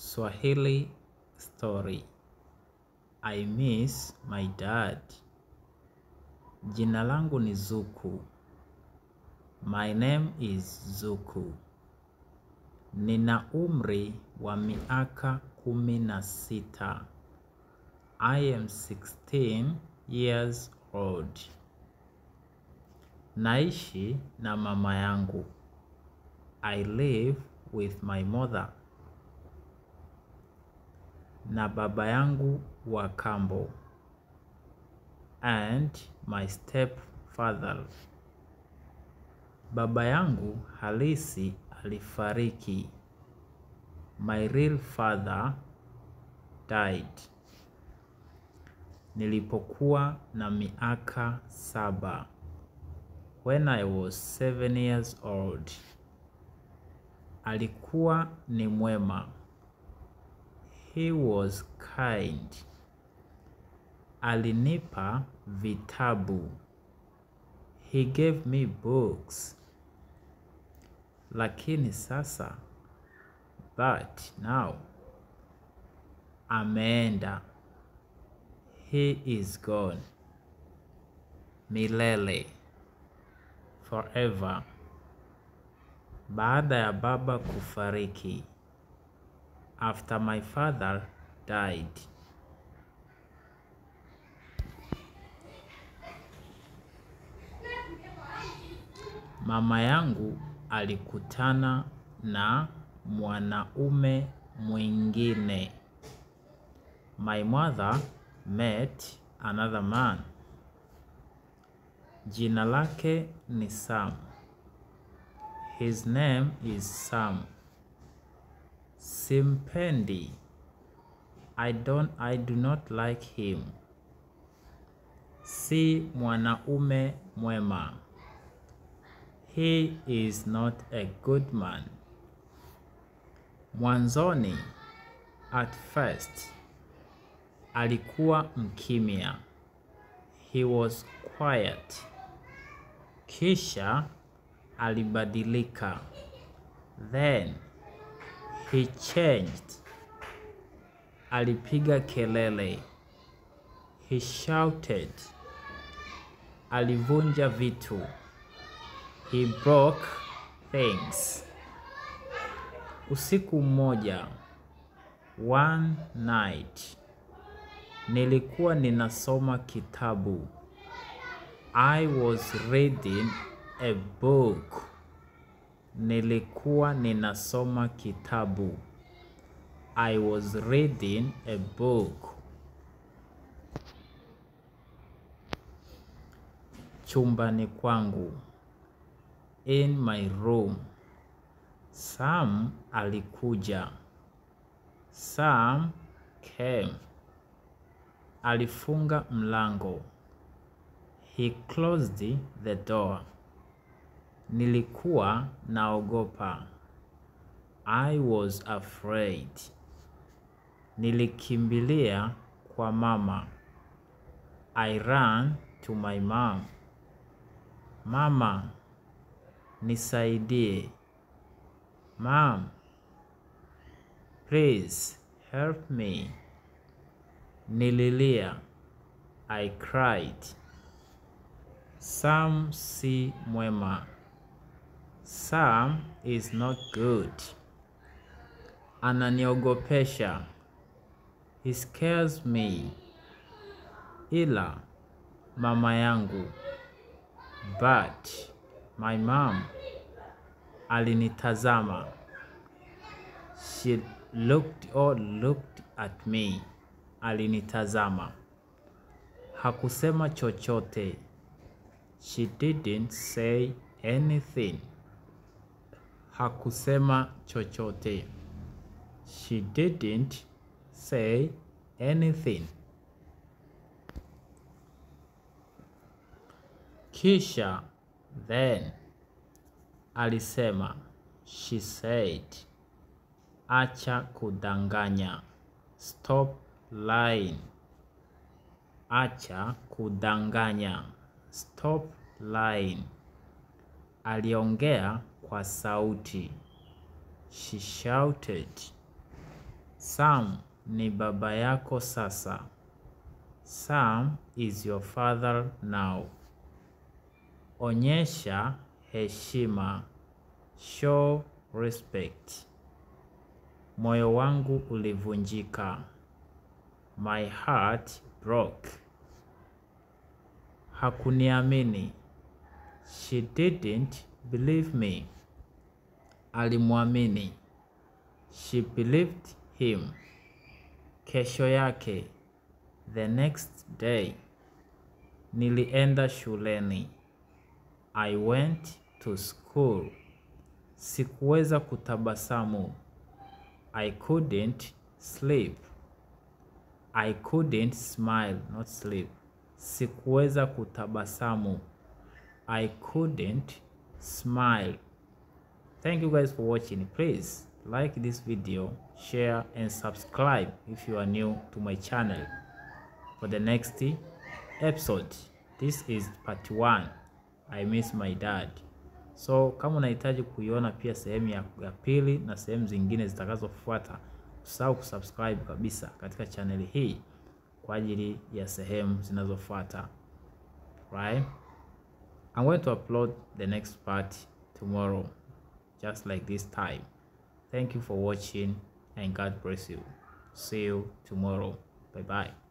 Swahili story. I miss my dad. Jina langu ni Zuku. My name is Zuku. Nina umri wa miaka 16. I am 16 years old. Naishi na mama yangu. I live with my mother. Na baba yangu wa kambo and my stepfather. Baba yangu halisi alifariki. My real father died nilipokuwa na miaka 7. When I was 7 years old. Alikuwa ni mwema. He was kind. Alinipa vitabu. He gave me books. Lakini sasa, but now, ameenda. He is gone. Milele. Forever. Baada ya baba kufariki. After my father died. Mama yangu alikutana na mwanaume mwingine. My mother met another man. Jina lake ni Sam. His name is Sam. Simpendi. I do not like him. Si mwanaume mwema. He is not a good man. Mwanzoni, at first, alikuwa mkimya. He was quiet. Kisha alibadilika. Then he changed. Alipiga kelele. He shouted. Alivunja vitu. He broke things. Usiku mmoja, one night, nilikuwa ninasoma kitabu. I was reading a book. Nilikuwa ninasoma kitabu. I was reading a book. Chumbani kwangu. In my room. Sam alikuja. Sam came. Alifunga mlango. He closed the door. Nilikuwa naogopa. I was afraid. Nilikimbilia kwa mama. I ran to my mom. Mama, nisaidie. Mom, please help me. Nililia. I cried. Sam si mwema. Sam is not good. Ananiogopesha. He scares me. Ila mama yangu. But my mom alinitazama. She looked at me. Alinitazama. Hakusema chochote. She didn't say anything. Hakusema chochote. She didn't say anything. Kisha, then, alisema. She said, acha kudanganya. Stop lying. Acha kudanganya. Stop lying. Aliongea kwa sauti. She shouted. Sam ni baba yako sasa. Sam is your father now. Onyesha heshima. Show respect. Moyo wangu ulivunjika. My heart broke. Hakuniamini. She didn't believe me. Alimwamini. She believed him. Kesho yake. The next day. Nilienda shuleni. I went to school. Sikuweza kutabasamu. I couldn't sleep. I couldn't smile, not sleep. Sikuweza kutabasamu. I couldn't smile. Thank you guys for watching. Please like this video, share and subscribe if you are new to my channel for the next episode. This is part 1. I miss my dad. So kama unahitaji kuiona pia sehemu ya pili na sehemu zingine zitakazofuata, usahau kusubscribe kabisa katika channel hii kwa ajili ya sehemu zinazofuata. Right? I'm going to upload the next part tomorrow, just like this time. Thank you for watching and God bless you. See you tomorrow. Bye bye.